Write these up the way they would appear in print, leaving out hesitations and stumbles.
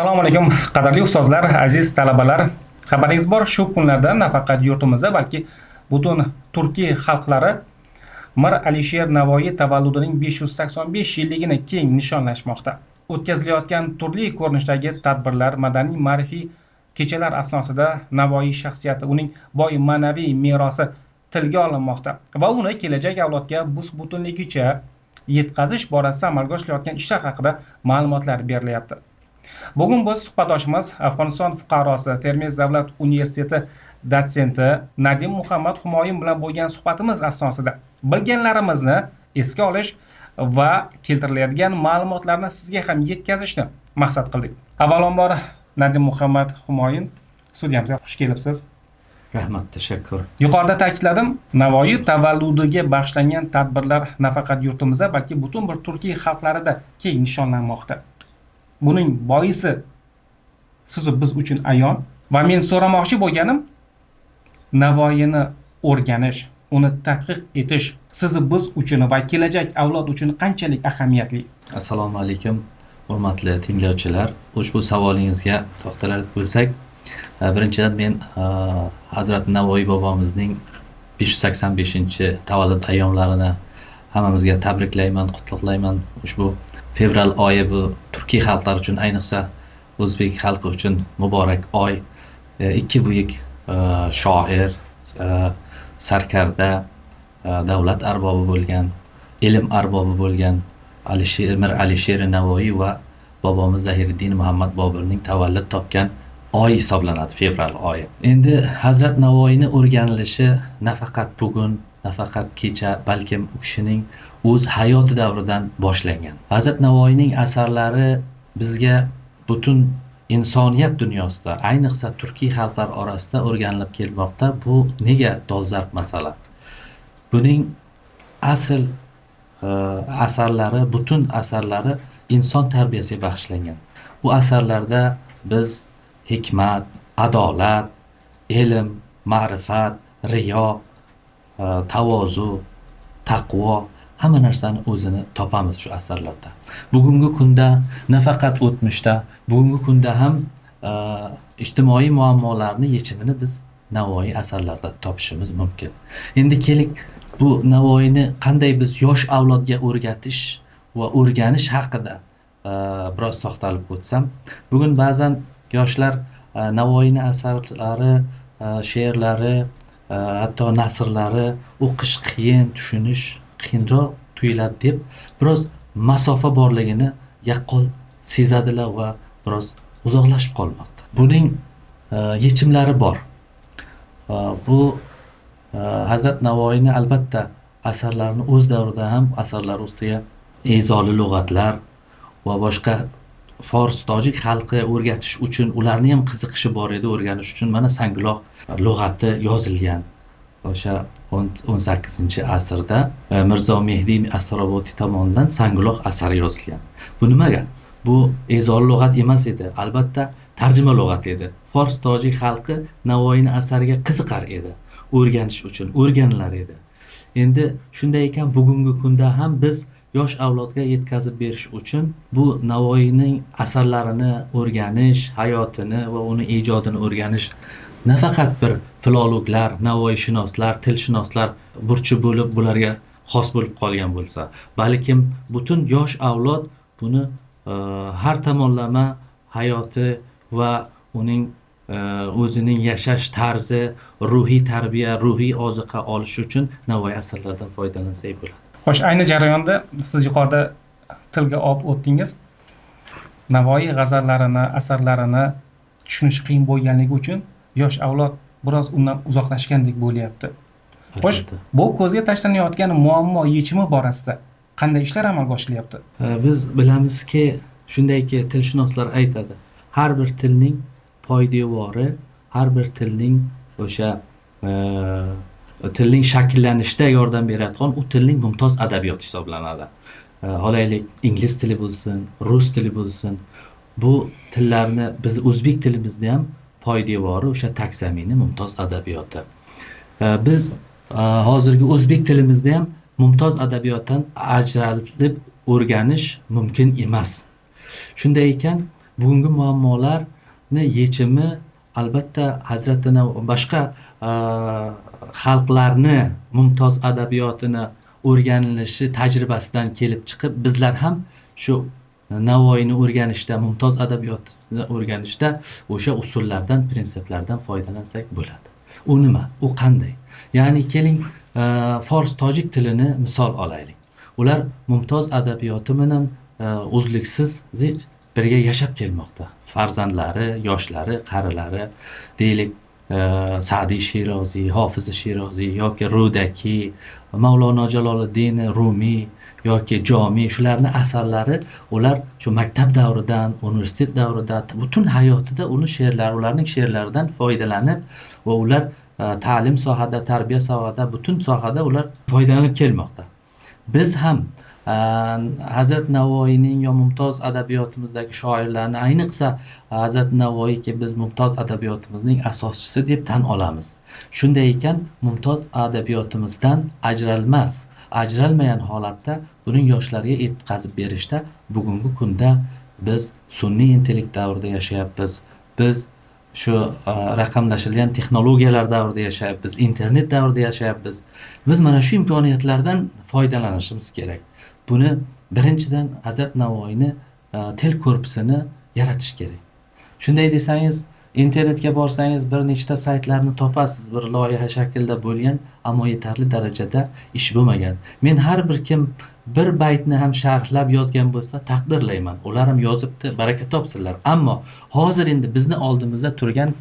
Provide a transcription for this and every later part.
Assalomu alaykum qadrli ustozlar, aziz talabalar. Xabaringiz bor, shu kunlarda nafaqat yurtimizda, balki butun Turkiya xalqlari Mir Alisher Navoiy tavalludining 585 yilligini keng nishonlashmoqda. O'tkazilayotgan turli ko'rinishdagi tadbirlar, madaniy ma'rifiy kechalar asnosida Navoiy shaxsiyati, uning boy ma'naviy merosi tilga olinmoqda va uni kelajak avlodga bus-butunligicha yetkazish borasida amalga oshilayotgan ishlar haqida ma'lumotlar berilyapti. Bugun biz suhbatdoshimiz Afg'oniston fuqarosi, Termiz davlat universiteti dotsenti Nadim Muhammad Humoyun bilan bo'lgan suhbatimiz asnosida bilganlarimizni esga olish va keltiriladigan ma'lumotlarni sizga ham yetkazishni maqsad qildik. Avvalambor Nadim Muhammad Humoyun, studiyamizga xush kelibsiz. Rahmat, tashakkur. Yuqorida ta'kidladim, Navoiy tavalludiga bag'ishlangan tadbirlar nafaqat yurtimizda, balki butun bir Turkiya xalqlarida keng nishonlanmoqda. Buning boisi sizu biz uchun ayon va men so'ramoqchi bo'lganim, Navoiyni o'rganish, uni tadqiq etish sizu biz uchun va kelajak avlod uchun qanchalik ahamiyatli? Assalomu alaykum, hurmatli tinglovchilar. Ushbu savolingizga to'xtalib bo'lsak, birinchidan men Hazrat Navoiy bobomizning 585-tavallud ayyomlarini hammamizga tabriklayman, qutlug'layman. Ushbu fevral oyi bu Turkiy xalqlar uchun, ayniqsa o'zbek xalqi uchun muborak oy. Ikki buyuk shoir, sarkarda, davlat arbobi bo'lgan, ilm arbobi bo'lgan Mir Alisher Navoiy va bobomiz Zahiriddin Muhammad Boburning tavallud topgan oy hisoblanadi, fevral oyi. Endi Hazrat Navoiyni o'rganilishi nafaqat bugun, nafaqat kecha, balkim u kishining o'z hayoti davridan boshlangan. Hazrat Navoiyning asarlari bizga butun insoniyat dunyosida, ayniqsa Turkiy xalqlar orasida o'rganilib kelmoqda. Bu nega dolzarb masala? Buning asl asarlari, butun asarlari inson tarbiyasiga bag'ishlangan. Bu asarlarda biz hikmat, adolat, ilm, ma'rifat, riyo, tavozu, taqvo hamma narsani o'zini topamiz shu asarlarda. Bugungi kunda, nafaqat o'tmishda, bugungi kunda ham ijtimoiy muammolarni yechimini biz Navoiy asarlarida topishimiz mumkin. Endi keling, bu Navoiyni qanday biz yosh avlodga o'rgatish va o'rganish haqida biroz to'xtalib o'tsam. Bugun ba'zan yoshlar Navoiyni asarlari, she'rlari, hatto nasrlari o'qish qiyin, tushunish qiyinroq tuyuladi deb biroz masofa borligini yaqqol sezadilar va biroz uzoqlashib qolmoqda. Buning yechimlari bor. Bu Hazrat Navoiyni albatta asarlarini o'z davrida ham asarlar ustiga ezoli lug'atlar va boshqa fors, tojik xalqi o'rgatish uchun, ularni ham qiziqishi bor edi o'rganish uchun. Mana Sanguloq lug'ati yozilgan. O'sha 18-asrda Mirzo Mehdiy Astarobodiy tomonidan Sanguloq asari yozilgan. Bu nimaga? Bu ezoli lug'at emas edi, albatta tarjima lug'at edi. Fors, tojik xalqi Navoiyni asariga qiziqar edi, o'rganish uchun o'rganilar edi. Endi shunday ekan, bugungi kunda ham biz yosh avlodga yetkazib berish uchun bu Navoiyning asarlarini o'rganish, hayotini va uni ijodini o'rganish nafaqat bir filologlar, Navoiyshunoslar, tilshunoslar burchi bo'lib, bularga xos bo'lib qolgan bo'lsa, balkim butun yosh avlod buni har tomonlama hayoti va uning o'zining yashash tarzi, ruhiy tarbiya, ruhiy oziqa olish uchun Navoiy asarlaridan foydalansak bo'ladi. Xo'sh, ayni jarayonda siz yuqorida tilga olib o'tdingiz. Navoiy g'azallarini, asarlarini tushunish qiyin bo'lganligi uchun yosh avlod biroz undan uzoqlashgandek bo'lyapti. Xo'sh, bu ko'zga tashlanayotgan muammo yechimi borasida qanday ishlar amalga oshiryapti? Biz bilamizki, shundayki tilshunoslar aytadi, har bir tilning poydevori, har bir tilning o'sha tilning shakllanishida yordam beradigan u tilning mumtoz adabiyoti hisoblanadi. Olaylik, ingliz tili bo'lsin, rus tili bo'lsin, bu tillarni biz o'zbek tilimizda ham poydevori o'sha takzamini mumtoz adabiyoti. Biz hozirgi o'zbek tilimizda ham mumtoz adabiyotdan ajratib o'rganish mumkin emas. Shunday ekan, bugungi muammolarni yechimi albatta Hazrati boshqa xalqlarni mumtoz adabiyotini o'rganilishi tajribasidan kelib chiqib bizlar ham shu Navoiyni o'rganishda, mumtoz adabiyotini o'rganishda o'sha usullardan, prinsiplardan foydalansak bo'ladi. U nima? U qanday? Ya'ni keling, fors tojik tilini misol olaylik. Ular mumtoz adabiyoti bilan uzluksiz birga yashab kelmoqda. Farzandlari, yoshlari, qarilari, deylik, Sa'diy Shiroziy, Hofiz Shiroziy yoki Rudaki, Mavlono Jaloliddin Rumiy yoki Jomiy, shularning asarlari ular shu maktab davridan, universitet davridan, butun hayotida ularning she'rlaridan foydalanib va ular ta'lim sohada, tarbiya sohada, butun sohada ular foydalanib kelmoqda. Biz ham Hazrat Navoiyning yo mumtoz adabiyotimizdagi shoirlarni, ayniqsa Hazrat Navoiyki biz mumtoz adabiyotimizning asoschisi deb tan olamiz. Shunday ekan, mumtoz adabiyotimizdan ajralmagan holatda buning yoshlarga yetkazib berishda bugungi kunda biz sun'iy intellekt davrida yashayapmiz. Biz shu raqamlashilgan texnologiyalar davrida yashayapmiz, internet davrida yashayapmiz. Biz mana shu imkoniyatlardan foydalanishimiz kerak. Buni birinchidan Hazrat Navoiyni til korpusini yaratish kerak. Shunday desangiz, internetga borsangiz bir nechta saytlarni topasiz, bir loyiha shaklida bo'lgan, ammo yetarli darajada ish bo'lmagan. Men har bir kim bir baytni ham sharhlab yozgan bo'lsa taqdirlayman. Ular ham yozibdi, baraka topsinlar. Ammo hozir endi bizni oldimizda turgan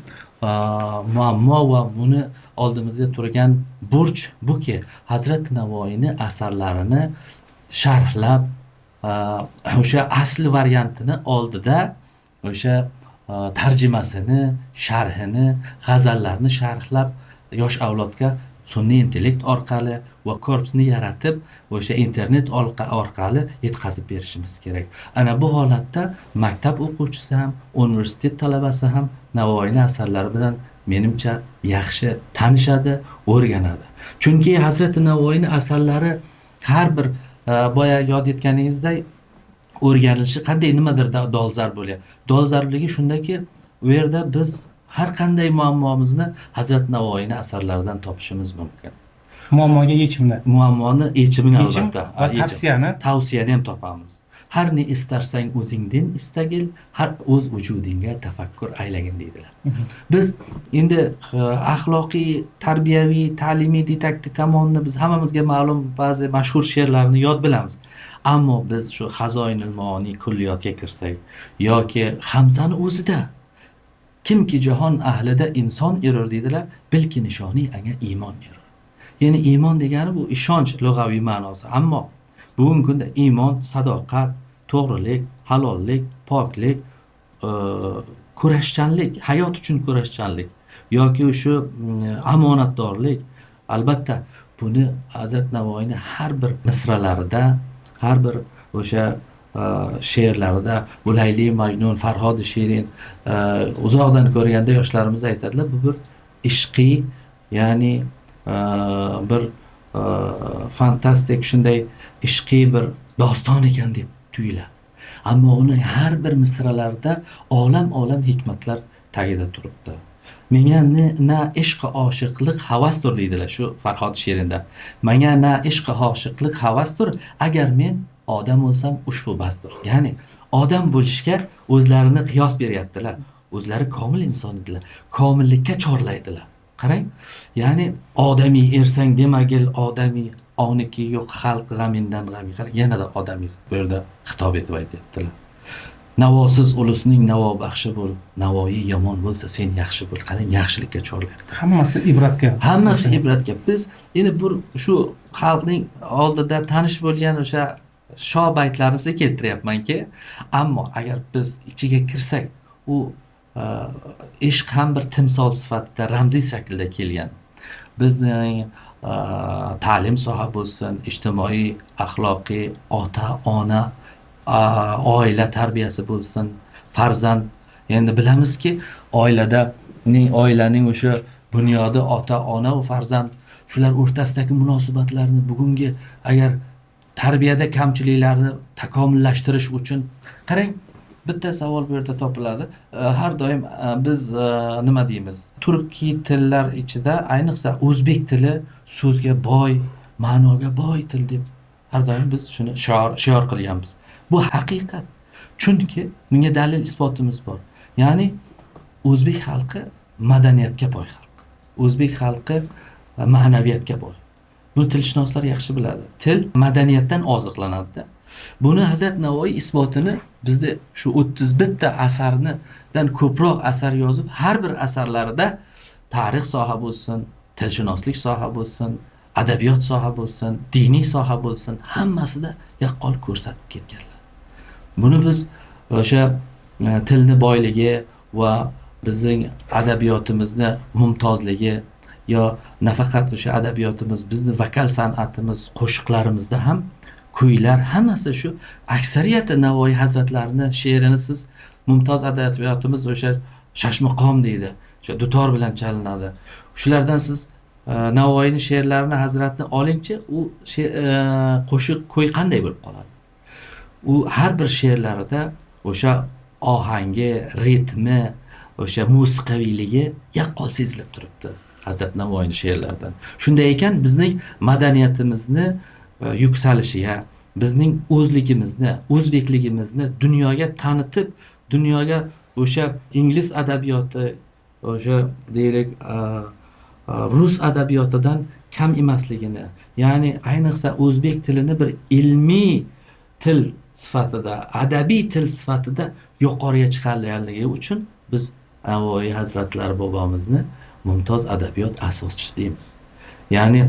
muammo va buni oldimizda turgan burch buki, Hazrat Navoiyni asarlarini sharhlab, o'sha asli variantini oldida o'sha tarjimasini, sharhini, g'azallarni sharhlab yosh avlodga sun'iy intellekt orqali va korpusni yaratib, o'sha internet orqali yetkazib berishimiz kerak. Ana bu holatda maktab o'quvchisi ham, universitet talabasi ham Navoiyning asarlari bilan menimcha yaxshi tanishadi, o'rganadi. Chunki Hazrati Navoiyning asarlari har bir boya yod etganingizdek o'rganilishi qanday nimadir dolzarb bo'ladi. Dolzarbligi shundaki, u yerda biz har qanday muammomizni Hazrat Navoiyning asarlaridan topishimiz mumkin. Muammoga yechimni. Muammoni yechimini albatta. Va tavsiyani ham topamiz. Har ne istarsang o'zingdan istagil, har o'z vujudingga tafakkur aylagin deydilar. Biz endi axloqiy, tarbiyaviy, ta'limiy, didaktik tomonni biz hammamizga ma'lum ba'zi mashhur she'rlarni yod bilamiz. Ammo biz shu Hazoinul Maoniy kulliyotga kirsak yoki Hamzani o'zida kimki jahon ahlida inson erur deydilar, bilki nishoni anga iymon erur. Ya'ni iymon degani bu ishonch lug'aviy ma'nosi. Ammo bugungi kunda iymon, sadoqat, to'g'rilik, halollik, poklik, kurashchanlik, hayot uchun kurashchanlik yoki shu omonatdorlik, albatta buni Hazrat Navoiyning har bir misralarida, har bir o'sha she'rlarida, Bulayli Majnun, Farhod Shirin uzoqdan ko'rganda yoshlarimiz aytadilar, bu bir ishqiy, ya'ni bir fantastik, shunday ishqiy bir doston ekan deb tuyuladi. Ammo uni har bir misralarida olam hikmatlar tagida turibdi. Menga na ishq oshiqlik havasdir deydilar shu Farhod she'rida. Menga na ishq oshiqlik havasdir, agar men odam bo'lsam ushbu basdir. Ya'ni odam bo'lishga o'zlarini qiyos beryaptilar. O'zlari komil inson edilar. Komillikka chorlaydilar. Qarang, ya'ni odamiy ersang demagil, odamiy oniki yo'q xalq g'amindan g'ami. Qarang, yanada odamiy bu yerda xitob etib aytyaptilar. Navosiz ulusning navo baxshi bo'l, Navoiy yomon bo'lsa sen yaxshi bo'l. Qarang, yaxshilikka chorlayapti. Hammasi ibratga. Hammasi ibratga. Biz endi shu xalqning oldida tanish bo'lgan o'sha shoh baytlarni keltiryapmanki, ammo agar biz ichiga kirsak, u ishq ham bir timsol sifatida ramziy shaklda kelgan. Bizning ta'lim soha bo'lsin, ijtimoiy, axloqiy, ota, ona, oila tarbiyasi bo'lsin, farzand. Endi bilamizki, oilaning o'sha bunyodi ota, ona va farzand, shular o'rtasidagi munosabatlarni bugungi agar tarbiyada kamchiliklarni takomillashtirish uchun qarang, bitta savol bu yerda topiladi. Har doim biz nima deymiz? Turkiy tillar ichida ayniqsa o'zbek tili so'zga boy, ma'noga boy til deb har doim biz shuni shior qilganmiz. Bu haqiqat. Chunki bunga dalil isbotimiz bor. Ya'ni o'zbek xalqi madaniyatga boy xalq. O'zbek xalqi ma'naviyatga boy. Buni tilshunoslar yaxshi biladi. Til madaniyatdan oziqlanadi. Buni Hazrat Navoiy isbotini bizda shu 31 ta asardan ko'proq asar yozib, har bir asarlarida tarix soha bo'lsin, tilshunoslik soha bo'lsin, adabiyot soha bo'lsin, diniy soha bo'lsin, hammasida yaqqol ko'rsatib ketganlar. Buni biz o'sha tilni boyligi va bizning adabiyotimizni mumtozligi yo nafaqat o'sha adabiyotimiz, bizning vokal san'atimiz, qo'shiqlarimizda ham kuylar hammasi shu aksariyati Navoiy hazratlarini she'rini siz mumtoz adabiyotimiz o'sha shashmaqom deydi. O'sha dutor bilan chalinadi. Shulardan siz Navoiyning she'rlarini hazratni olingchi, u qo'shiq kuy qanday bo'lib qoladi? U har bir she'rlarida o'sha ohangi, ritmi, o'sha musiqiyligi yaqqol sezilib turibdi Hazrat Navoiyning she'rlaridan. Shunday ekan bizning madaniyatimizni yuksalishiga, bizning o'zligimizni, o'zbekligimizni dunyoga tanitib, dunyoga o'sha ingliz adabiyoti, o'sha deylik rus adabiyotidan kam emasligini, ya'ni ayniqsa o'zbek tilini bir ilmiy til sifatida, adabiy til sifatida yuqoriga chiqarganligi uchun biz Navoiy hazratlari bobomizni mumtoz adabiyot asoschisi deymiz. Ya'ni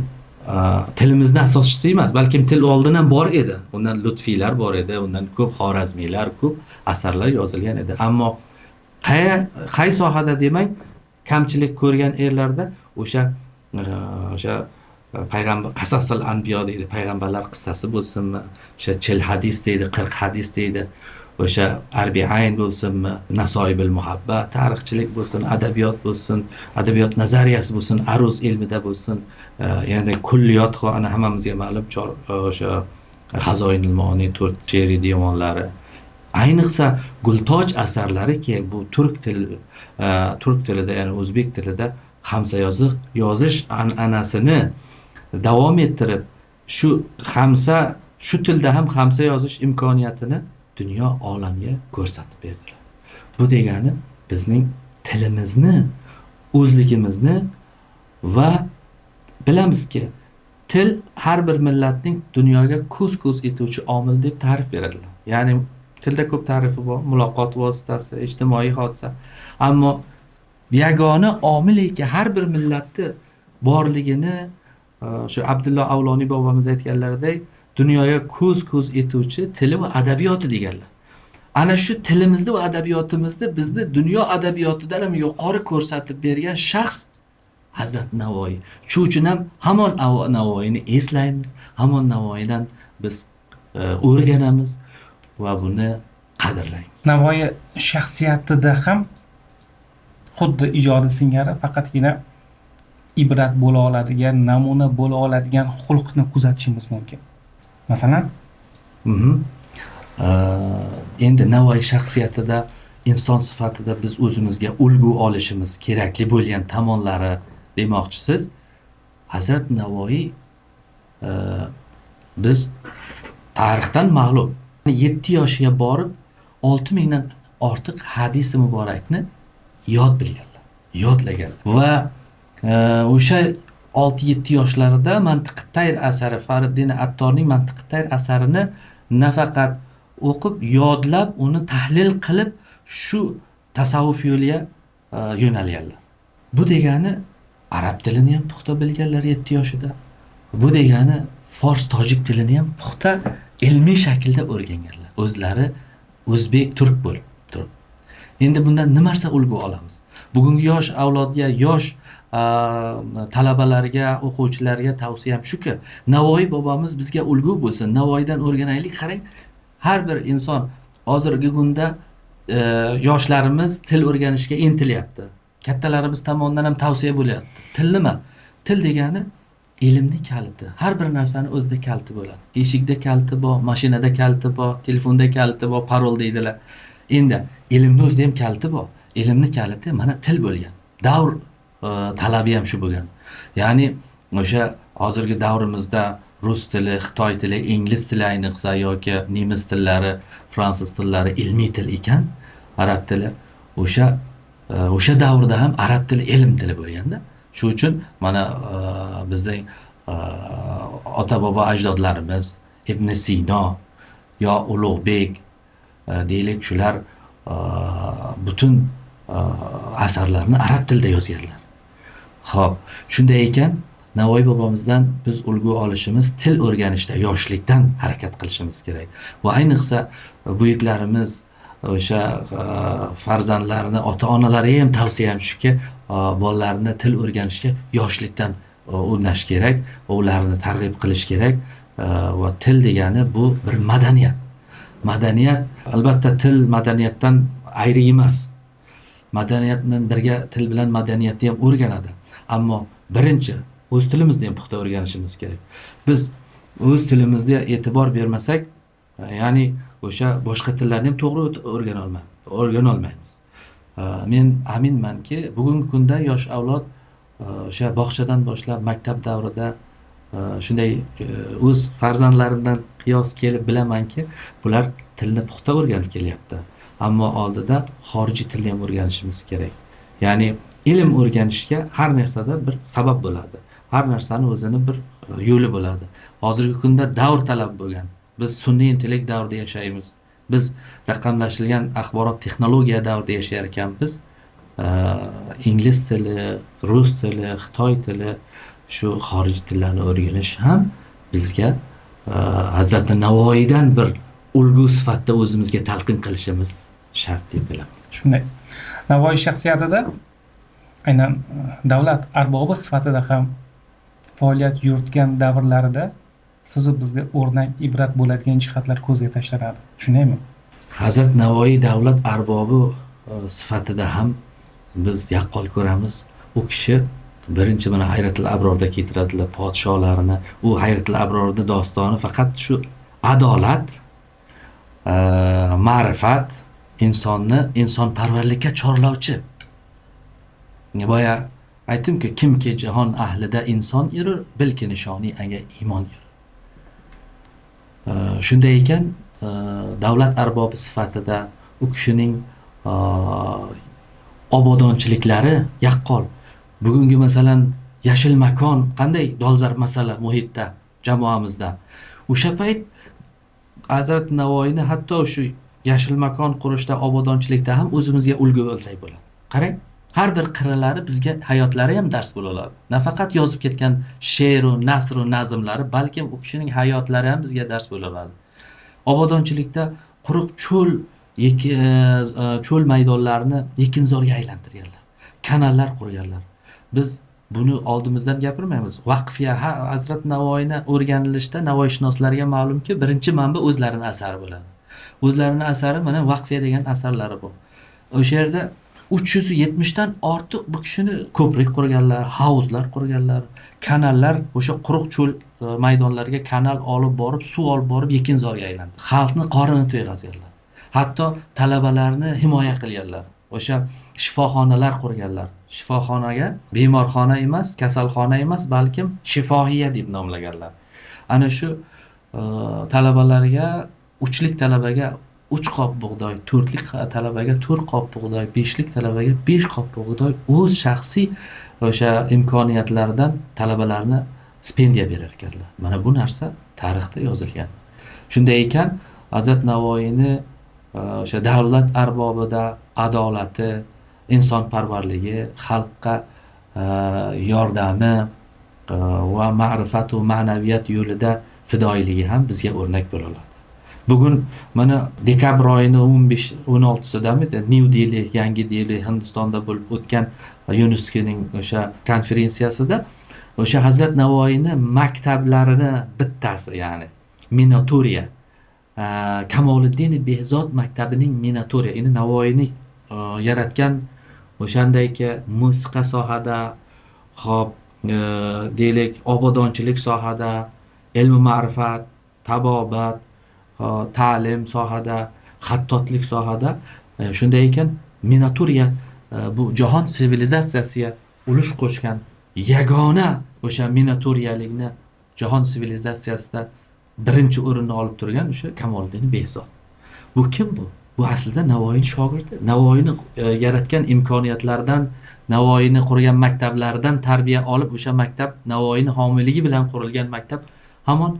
tilimizni asoschisi emas, balkim til oldin ham bor edi. Undan lutfiylar bor edi, undan ko'p xorazmiylar, ko'p asarlar yozilgan edi. Ammo qay sohada demang, kamchilik ko'rgan erlarda o'sha payg'ambar qasasul anbiyo deydi, payg'ambarlar qissasi bo'lsinmi, o'sha chil hadis deydi, 40 hadis deydi, o'sha arbiayn bo'lsinmi, nasoibil muhabba, tarixchilik bo'lsin, adabiyot bo'lsin, adabiyot nazariyasi bo'lsin, aruz ilmida bo'lsin, ya'ni kulliyot ana hammamizga ma'lum o'sha Hazoinul Ma'oni 4 she'riy devonlari. Ayniqsa Gultoj asarlariki bu turk tilida, ya'ni o'zbek tilida xamsa yozish an'anasini davom ettirib, shu tilda ham xamsa yozish imkoniyatini dunyo olamga ko'rsatib berdilar. Bu degani bizning tilimizni, o'zligimizni va bilamizki, til har bir millatning dunyoga ko'z etuvchi omil deb ta'rif beradilar. Ya'ni tilda ko'p ta'rifi bor, muloqot vositasi, ijtimoiy hodisa. Ammo yagona omilki har bir millatni borligini shu Abdulloh Avloniy bobomiz aytganlaridek dunyoga ko'z etuvchi tili va adabiyoti deganlar. Ana shu tilimizni va adabiyotimizni bizni dunyo adabiyotidan ham yuqori ko'rsatib bergan shaxs Hazrat Navoiy. Shu uchun ham hamon Navoiyni eslaymiz, hamon Navoiydan biz o'rganamiz va buni qadrlaymiz. Navoiy shaxsiyatida ham xuddi ijodi singari faqatgina ibrat bo'la oladigan, namuna bo'la oladigan xulqni kuzatishimiz mumkin. Masalan, endi Navoiy shaxsiyatida inson sifatida biz o'zimizga ulgu olishimiz kerakli bo'lgan tomonlari demoqchisiz. Hazrat Navoiy biz tarixdan ma'lum 7 yoshiga borib 6000 dan ortiq hadisi muborakni yodlaganlar. Va o'sha 6-7 yoshlarida Mantiqi Tayr asari, Fariddin Attorning Mantiqi Tayr asarini nafaqat o'qib, yodlab, uni tahlil qilib, shu tasavvuf yo'liga yo'nalganlar. Bu degani arab tilini ham puxta bilganlar 7 yoshida. Bu degani fors tojik tilini ham puxta ilmiy shaklda o'rganganlar. O'zlari o'zbek, turk bo'lib turib. Endi bundan nima narsa ulgu olamiz? Bugungi yosh avlodga, yosh talabalarga, o'quvchilarga tavsiyam shuki, Navoiy bobomiz bizga ulgu bo'lsin. Navoiydan o'rganaylik. Qarang, har bir inson hozirgi kunda yoshlarimiz til o'rganishga intilyapti. Kattalarimiz tomonidan ham tavsiya bo'lyapti. Til nima? Til degani ilmni kaliti. Har bir narsani o'zida kaliti bo'ladi. Eshikda kaliti bor, mashinada kaliti bor, telefonda kaliti bor, parol deydilar. Endi ilmni o'zida ham kaliti bor. Ilmni kaliti mana til bo'lgan. Davr talabi ham shu bo'lgan. Ya'ni o'sha hozirgi davrimizda rus tili, xitoy tili, ingliz tili ayniqsa yoki nemis tillari, fransuz tillari ilmiy til ekan, arab tili o'sha davrda ham arab tili ilm tili bo'lganda. Shu uchun mana bizning ota-bobo ajdodlarimiz Ibn Sino yo Ulug'bek deylik, shular butun asarlarni arab tilida yozganlar. Xo'p, shunday ekan, Navoiy bobomizdan biz ulgu olishimiz til o'rganishda yoshlikdan harakat qilishimiz kerak. Va ayniqsa buyuklarimiz o'sha farzandlarini, ota-onalariga ham tavsiyam shuki, bolalarini til o'rganishga yoshlikdan o'rnash kerak va ularni targ'ib qilish kerak. Va til degani bu bir madaniyat. Madaniyat albatta til madaniyatdan ayri emas. Madaniyatdan birga til bilan madaniyatni ham o'rganadi. Ammo birinchi o'z tilimizni ham puxta o'rganishimiz kerak. Biz o'z tilimizga e'tibor bermasak, ya'ni o'sha boshqa tillarni ham to'g'ri o'rgana olmaymiz. Men aminmanki, bugungi kunda yosh avlod o'sha bog'chadan boshlab maktab davrida shunday o'z farzandlarimdan qiyos kelib bilamanki, bular tilni puxta o'rganib kelyapti. Ammo oldida xorijiy tilni ham o'rganishimiz kerak. Ya'ni ilm o'rganishga har narsada bir sabab bo'ladi. Har narsani o'zini bir yo'li bo'ladi. Hozirgi kunda davr talab bo'lgan. Biz sun'iy intellekt davrida yashaymiz. Biz raqamlashtirilgan axborot texnologiya davrida yashar ekanmiz. Ingliz tili, rus tili, xitoy tili, shu xorijiy tillarni o'rganish ham bizga Hazrati Navoiydan bir ulgu sifatida o'zimizga talqin qilishimiz shart deb bilaman. Shunday. Navoiy shaxsiyatida aynan davlat arbobi sifatida ham faoliyat yuritgan davrlarida sizni bizga o'rnak, ibrat bo'ladigan jihatlar ko'zga tashlanadi. Shundaymi? Hazrat Navoiy davlat arbobi sifatida ham biz yaqqol ko'ramiz. U kishi birinchi mana Hayratul Abrorda keltiradilar podsholarini. U Hayratul Abrorning dostoni faqat shu adolat, ma'rifat, insonni insonparvarlikka chorlovchi. Boya aytdimki, kimki jahon ahlida inson yurur, bilki nishoni anga iymon yurur. Shunday ekan, davlat arbobi sifatida u kishining obodonchiliklari yaqqol. Bugungi masalan yashil makon qanday dolzarb masala muhitda, jamoamizda. O'sha payt Hazrat Navoiyni hatto shu yashil makon qurishda, obodonchilikda ham o'zimizga ulgu bo'lsak bo'ladi. Qarang, har bir qirralari bizga hayotlari ham dars bo'la oladi. Nafaqat yozib ketgan she'r va nasr va nazmlari, balki u kishining hayotlari ham bizga dars bo'la oladi. Obodonchilikda quruq cho'l maydonlarini ekinzorga aylantirganlar. Kanallar qurganlar. Biz buni oldimizdan gapirmaymiz. Vaqfiya Hazrat Navoiyni o'rganilishda Navoiyshunoslarga ma'lumki, birinchi manba o'zlarining asari bo'ladi. O'zlarining asari mana Vaqfiya degan asarlari bu. O'sha yerda 370 dan ortiq bu kishini ko'prik qurganlar, havuzlar qurganlar, kanallar, o'sha quruq cho'l maydonlariga kanal olib borib, suv olib borib ekinzorga aylantirdi. Xalqni qorinini to'yg'azganlar. Hatto talabalarni himoya qilganlar. O'sha shifoxonalar qurganlar. Shifoxonaga bemorxona emas, kasalxona emas, balkim shifohiya deb nomlaganlar. Ana shu talabalarga, uchlik talabaga 3 qop bug'doy, 4lik talabaga 4 qop bug'doy, 5lik talabaga 5 qop bug'doy o'z shaxsiy o'sha imkoniyatlaridan talabalarni stipendiya berar ekanlar. Mana bu narsa tarixda yozilgan. Shunday ekan, Hazrat Navoiyni o'sha davlat arbobida adolati, insonparvarligi, xalqqa yordami va ma'rifat va ma'naviyat yo'lida fidoyiligi ham bizga o'rnak bo'la oladi. Bugun mana dekabr oyining 15-16-sidami New Delhi, Yangi Delhi, Hindistonda bo'lib o'tgan UNESCOning o'sha konferensiyasida o'sha Hazrat Navoiyni maktablarini bittasi, ya'ni Minotoriya, Kamoliddin Behzod maktabining Minotoriya, ya'ni Navoiyni yaratgan o'shandayki musiqa sohada, xo'p, deylik, obodonchilik sohada, ilm ma'rifat, tabobat, ta'lim sohada, xattotlik sohada Shunday ekan Minaturiya bu jahon sivilizatsiyasiga ulush qo'shgan yagona o'sha Minaturiyalikni jahon sivilizatsiyasida birinchi o'rinni olib turgan o'sha Kamoliddin Behzod. Bu kim bu? Bu aslida Navoiyning shogirdi. Navoiyni yaratgan imkoniyatlardan, Navoiyni qurgan maktablardan tarbiya olib, o'sha maktab Navoiyning homiyligi bilan qurilgan maktab hamon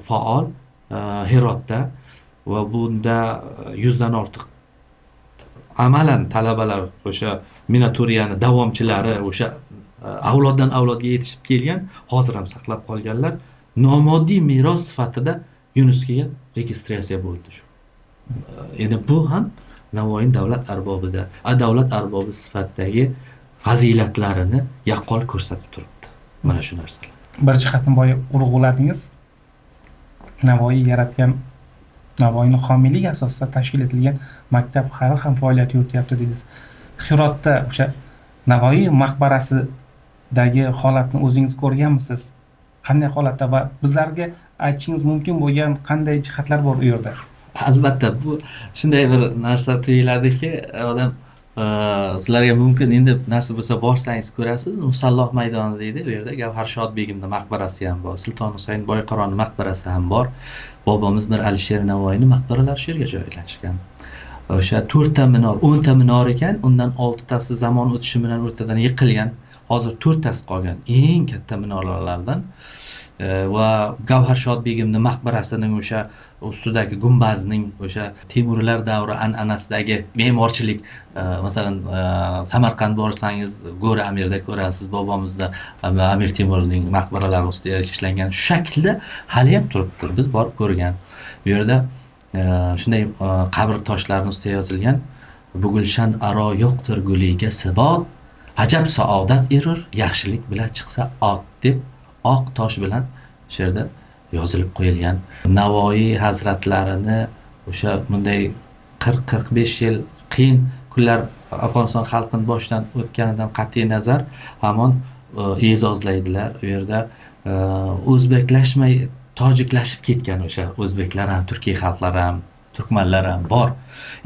faol Hirotda va bunda 100 dan ortiq amalan talabalar o'sha Minaturiyani davomchilari o'sha avloddan avlodga yetishib kelgan, hozir ham saqlab qolganlar nomoddiy meros sifatida YuNESKOga registratsiya bo'ldi shu. Endi bu ham Navoiyning davlat arbobi sifatidagi fazilatlarini yaqqol ko'rsatib turibdi. Mana shu narsalar. Bir jihatni boya urg'uladingiz. Navoiy yaratgan, Navoiyning homiyligi asosida tashkil etilgan maktab hali ham faoliyat yurityapti dedingiz. Hirotda o'sha Navoiy maqbarasidagi holatni o'zingiz ko'rganmisiz? Qanday holatda va bizlarga aytishingiz mumkin bo'lgan qanday jihatlar bor u yerda? Albatta, bu shunday bir narsa tuyuladiki, odam sizlarga mumkin endi nasib bo'lsa borsangiz ko'rasiz. Musalloh maydoni deydi, bu yerda Gavharshod begimning maqbarasi ham bor, Sulton Husayn Boyqaronning maqbarasi ham bor. Bobomiz Mir Alisher Navoiyning maqbaralari shu yerga joylashgan. O'sha 4 ta minor, 10 ta minor ekan, undan 6 tasi zamon o'tishi bilan o'rtadan yiqilgan. Hozir 4 tasi qolgan. Eng katta minorlardan va Gavharshod begimning maqbarasining o'sha ustidagi gumbazning o'sha Temuriylar davri an'anasidagi me'morchilik, masalan, Samarqand borsangiz, Go'ri Amirda ko'rasiz, bobomizda Amir Temurning maqbaralari ustida ishlangan shu shaklda hali ham turibdi. Biz borib ko'rgan. Bu yerda shunday qabr toshlarini ustida yozilgan: "Bugulshan aro yo'qdir guliga sibot, ajab saodat erur, yaxshilik bilan chiqsa ot" deb oq tosh bilan shu yerda yozilib qo'yilgan. Navoiy hazratlarini o'sha bunday 40-45 yil qiyin kunlar Afg'oniston xalqining boshidan o'tganidan qat'iy nazar hamon e'zozlaydilar. U yerda o'zbeklashmay tojiklashib ketgan o'sha o'zbeklar ham, turkiy xalqlar ham, turkmanlar ham bor.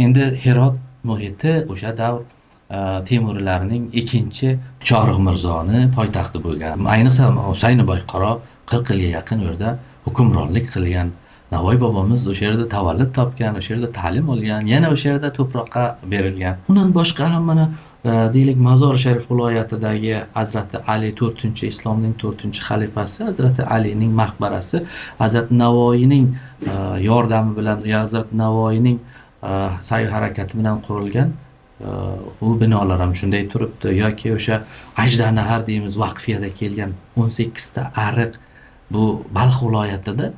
Endi Hirot muhiti o'sha davr Temuriylarning ikkinchi Choriq Mirzoni poytaxti bo'lgan. Ayniqsa Husayn Boyqaro 40 yilga yaqin u yerda hukmronlik qilgan. Navoiy bobomiz o'sha yerda tavallud topgan, o'sha yerda ta'lim olgan, yana o'sha yerda to'proqqa berilgan. Undan boshqa ham mana deylik Mazor Sharif viloyatidagi Hazrati Ali 4-chi islomning 4-chi xalifasi Hazrati Alining maqbarasi Hazrati Navoiyning yordami bilan, Hazrati Navoiyning sa'y harakati bilan qurilgan u binolar ham shunday turibdi. Yoki o'sha Ajdanahar deymiz, vaqfiyada kelgan 18 ta ariq bu Balx viloyatida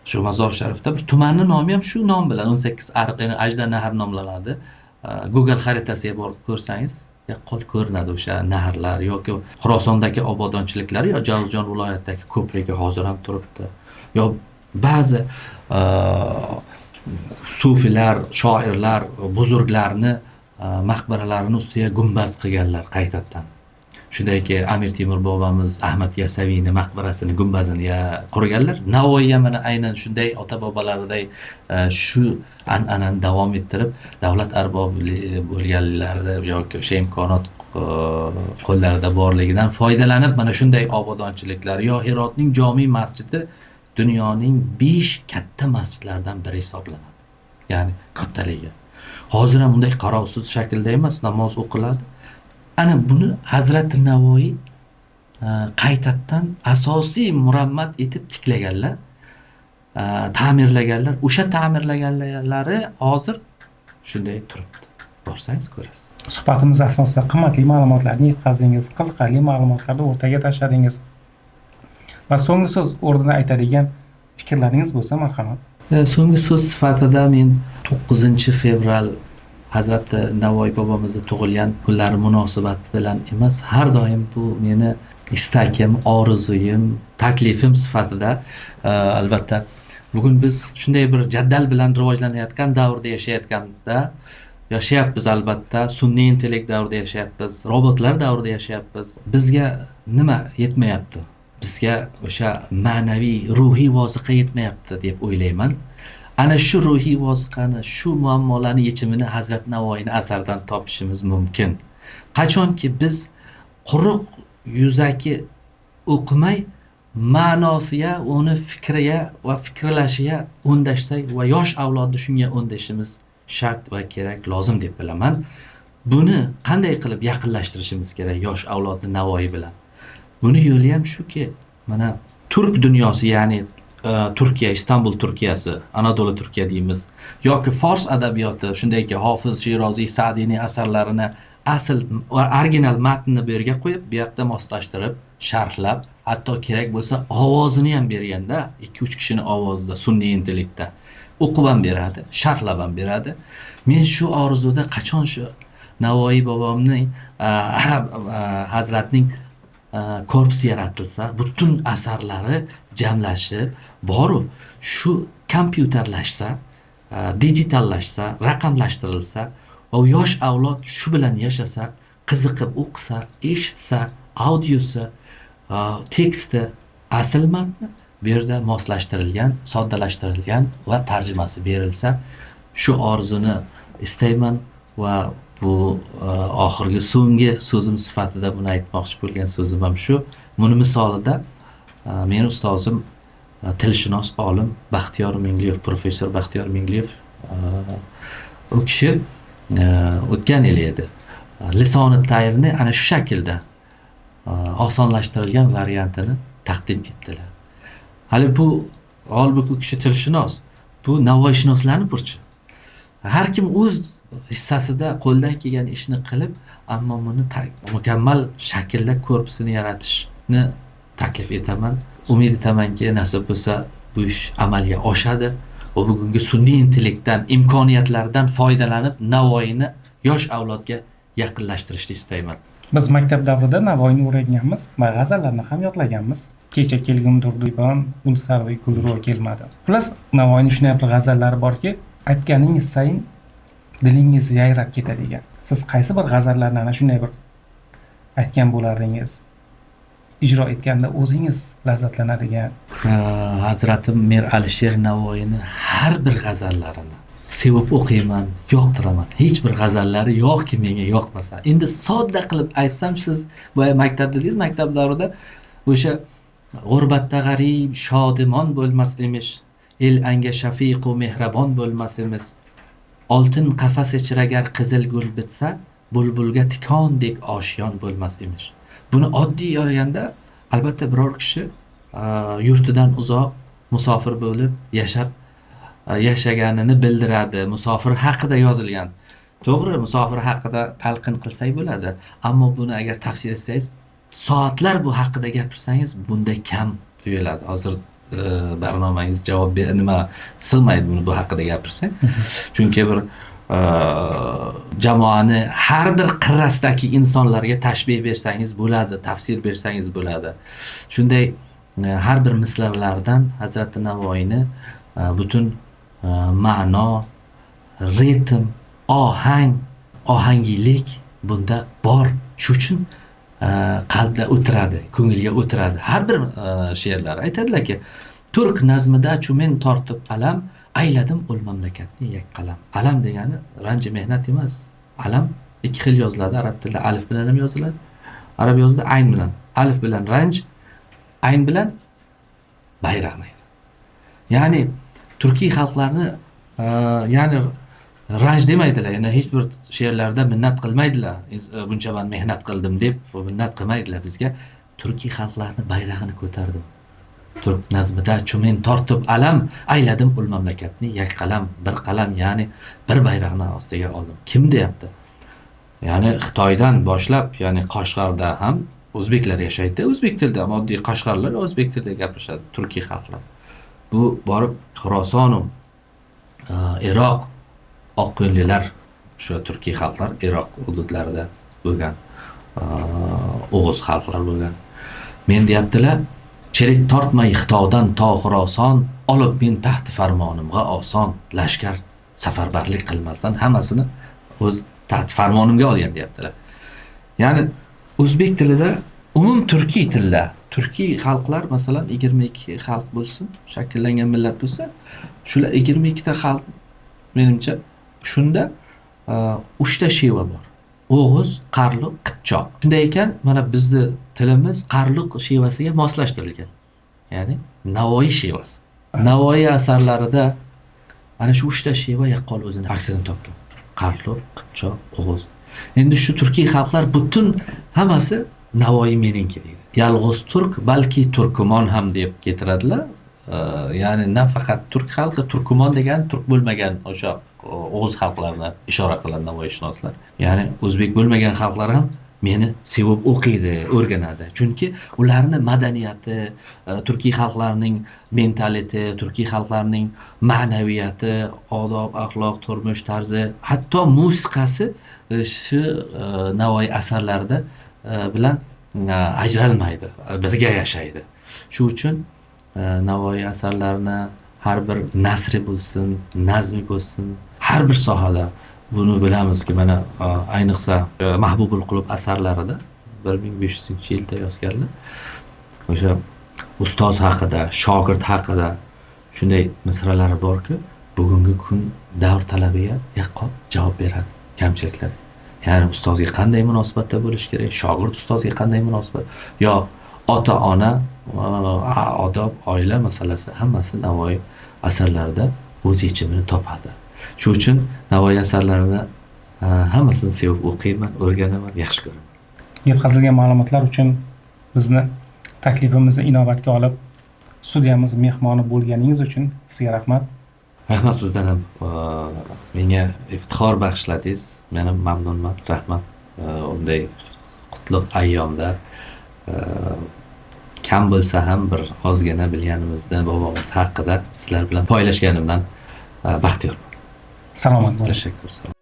shu Mazor Sharifda bir tumanning nomi ham shu nom bilan 18 ariq, ya'ni Ajdanahar nomlanadi. Google xaritasiga borib ko'rsangiz yaqqol ko'rinadi o'sha naharlar yoki Xorasondagi obodonchiliklar yo Javzjon viloyatidagi ko'prigi hozir ham turibdi. Yo ba'zi sufilar, shoirlar, buzurglarni maqbaralarini ustiga gumbaz qilganlar qaytadan. Shundayki Amir Temur bobomiz Ahmad Yasaviyning maqbarasini gumbazini qurganlar. Navoiy ham mana aynan shunday ota bobolariday shu an'anani davom ettirib, davlat arbobi bo'lganlarida yoki o'sha imkoniyat qo'llarida borligidan foydalanib mana shunday obodonchiliklar. Yo Hirotning jami masjidi dunyoning 5 katta masjidlaridan biri hisoblanadi. Ya'ni kattaligi. Hozir ham bunday qarovsiz shaklda emas namoz o'qiladi. Ana buni Hazrati Navoiy qaytadan asosiy murammat etib tiklaganlar, ta'mirlaganlar. O'sha ta'mirlaganlari hozir shunday turibdi. Borsangiz ko'rasiz. Suhbatimiz asosida qimmatli ma'lumotlarni yetkazdingiz, qiziqarli ma'lumotlarni o'rtaga tashladingiz. Va so'nggi so'z o'rnida aytadigan fikrlaringiz bo'lsa marhamat. So'nggi so'z sifatida men 9-fevral Hazrati Navoiy bobomizni tug'ilgan kunlari munosabati bilan emas, har doim bu meni istakim, orzuyim, taklifim sifatida albatta bugun biz shunday bir jaddal bilan rivojlanayotgan davrda yashayapmiz albatta. Sun'iy intellekt davrida yashayapmiz, robotlar davrida yashayapmiz. Bizga nima yetmayapti? Bizga o'sha ma'naviy, ruhiy voziqa yetmayapti deb o'ylayman. ana shu ruhiy voziqani, shu muammolarni yechimini Hazrat Navoiyning asaridan topishimiz mumkin. Qachonki biz quruq yuzaki o'qimay, ma'nosiga, uni fikriga va fikrlashiga o'ndashsak va yosh avlodni shunga o'ndashimiz shart va kerak, lozim deb bilaman. Buni qanday qilib yaqinlashtirishimiz kerak yosh avlodni Navoiy bilan? Buni yo'li ham shuki, mana turk dunyosi, ya'ni Turkiya, Istanbul Turkiyasi, Anadolu Turkiya deymiz, yoki fors adabiyoti, shundayki Hofiz, Shiroziy, Sa'diyning asarlarini asl va original matnni bu yerga qo'yib, bu yoqda moslashtirib, sharhlab, hatto kerak bo'lsa ovozini ham berganda, 2-3 kishining ovozida, sun'iy intellektda o'qib ham beradi, sharhlab ham beradi. Men shu orzuda qachon shu Navoiy bobomning Hazratning korpusi yaratilsa, butun asarlari jamlashib, boru shu kompyuterlashsa, digitallashsa, raqamlashtirilsa, va yosh avlod shu bilan yashasa, qiziqib o'qisa, eshitsa, audiosi, teksti, asl matni bu yerda moslashtirilgan, soddalashtirilgan va tarjimasi berilsa, shu orzuni istayman va bu oxirgi so'nggi so'zim sifatida buni aytmoqchi bo'lgan so'zim ham shu. Buni misolida meni ustozim tilshunos olim Baxtiyor Mingliyev, professor Baxtiyor Mingliyev, u kishi o'tgan yil edi. Lisoni Tayrni ana shu shaklda osonlashtirilgan variantini taqdim etdilar. Hali bu holbuki u kishi tilshunos, bu navoiyshunoslarning burchi. Har kim o'z hissasida qo'ldan kelgan ishni qilib, ammo buni mukammal shaklda korpusini yaratishni taklif etaman. Umid etamanki, nasib bo'lsa bu ish amalga oshadi va bugungi sun'iy intellektdan, imkoniyatlardan foydalanib Navoiyni yosh avlodga yaqinlashtirishni istayman. Biz maktab davrida Navoiyni o'rganganmiz va g'azallarni ham yodlaganmiz. Kecha kelgim durdibon, ul sarvi kulro kelmadi. Plus Navoiyning shunday bir g'azallari borki, aytganingiz sayin dilingiz yayrab ketadigan. Siz qaysi bir g'azallarni ana shunday bir aytgan bo'lardingiz? Ijro etganda o'zingiz lazzatlanadigan. Hazratim Mir Alisher Navoiyni har bir g'azallarini sevib o'qiyman, yoqtiraman. Hech bir g'azallari yo'qki menga yoqmasa. Endi sodda qilib aytsam, siz boya maktabda dedingiz, maktab davrida o'sha g'urbatda g'arib, shodimon bo'lmas emish, el anga shafiq va mehribon bo'lmas emish. Oltin qafas ichiragar qizil gul bitsa, bulbulga tikondek oshiyon bo'lmas emish. Buni oddiy yorganda, albatta biror kishi yurtidan uzoq musofir bo'lib yashaganini bildiradi. Musofir haqida yozilgan. To'g'ri, musofir haqida talqin qilsak bo'ladi, ammo buni agar tafsir etsangiz, soatlar bu haqida gapirsangiz, bunda kam tuyuladi. Hozir barnomangiz javob nima sig'maydi buni bu haqida gapirsang. Chunki bir jamoani har bir qirrasidagi insonlarga tashbih bersangiz bo'ladi, tafsir bersangiz bo'ladi. Shunday har bir misralardan Hazrati Navoiyni butun ma'no, ritm, ohangilik bunda bor. Shu uchun qalbda o'tiradi, ko'ngilga o'tiradi. Har bir she'rlar aytadilarki, turk nazmida chumen tortib alam, ayladim ul mamlakatni yakqalam. Alam degani ranji mehnat emas. Alam ikki xil yoziladi, arab tilida alif bilan ham yoziladi. Arab yozida ayn bilan. Alif bilan ranj, ayn bilan bayroqni. Ya'ni turkiy xalqlarni ya'ni ranj demaydilar. Ya'ni hech bir she'rlarda minnat qilmaydilar. Buncha men mehnat qildim deb minnat qilmaydilar bizga. Turkiy xalqlarni bayrog'ini ko'tardim. Turk nazmida chumen tortib alam, ayladim ul mamlakatni yakqalam, bir qalam, ya'ni bir bayroqni ostiga oldim. Kim deyapti? Ya'ni Xitoydan boshlab, ya'ni Qashqarda ham o'zbeklar yashaydi, o'zbek tilida, ammo oddiy qashqarlar o'zbek tilida gapirishadi, turkiy xalqlar. Bu borib Xorason, Iroq oqqo'llilar, shu turkiy xalqlar Iroq hududlarida bo'lgan o'g'iz xalqlar bo'lgan. Men deyaptilar, cherik tortmay Xitoydan to Xorason, olib men taxt farmonimga oson, lashkar safarbarlik qilmasdan hammasini o'z taxt farmonimga olgan deyaptilar. Ya'ni o'zbek tilida, umum turkiy tilda turkiy xalqlar masalan 22 xalq bo'lsin, shakllangan millat bo'lsa, shular 22 ta xalq menimcha shunda 3 ta sheva bor. O'g'iz, Qarluq, Qipchoq. Shunday ekan, mana bizni tilimiz Qarluq shevasiga moslashtirilgan. Ya'ni Navoiy shevasi. Navoiy asarlarida ana shu 3 ta sheva yaqqol o'zini aksini topgan. Qarluq, Qipchoq, O'g'iz. Endi shu turkiy xalqlar butun hammasi Navoiy meningki deydi. Yalg'iz turk, balki turkumon ham deb keltiradilar. Ya'ni nafaqat turk xalqi, turkumon degan turk bo'lmagan o'sha O'g'iz xalqlarini ishora qiladi Navoiyshunoslar. Ya'ni o'zbek bo'lmagan xalqlar ham meni sevib o'qiydi, o'rganadi. Chunki ularning madaniyati, turkiy xalqlarning mentaliti, turkiy xalqlarning ma'naviyati, odob, axloq, turmush tarzi, hatto musiqasi shu Navoiy asarlarida bilan ajralmaydi, birga yashaydi. Shu uchun Navoiy asarlarini har bir nasri bo'lsin, nazmi bo'lsin, har bir sohada buni bilamizki, mana ayniqsa Mahbubul Qulub asarlarida 1500-yilda yozganlar. O'sha ustoz haqida, shogird haqida shunday misralari borki, bugungi kun davr talabiga yaqqol javob beradi kamchiliklar. Ya'ni ustozga qanday munosabatda bo'lish kerak, shogird ustozga qanday munosabat, yo ota-ona, odob, oila masalasi hammasi Navoiy asarlarida o'z yechimini topadi. Shu uchun Navoiy asarlarini hammasini sevib o'qiyman, o'rganaman, yaxshi ko'raman. Yetkazilgan ma'lumotlar uchun bizni taklifimizni inobatga olib, studiyamiz mehmoni bo'lganingiz uchun sizga rahmat. Rahmat, sizdan ham menga iftixor bag'ishladingiz. Men ham mamnunman. Rahmat. Unday qutlug' ayyomda kam bo'lsa ham bir ozgina bilganimizni bobomiz haqida sizlar bilan poylashganimdan baxtiyorman. Salomat bo'ling. Tashakkur.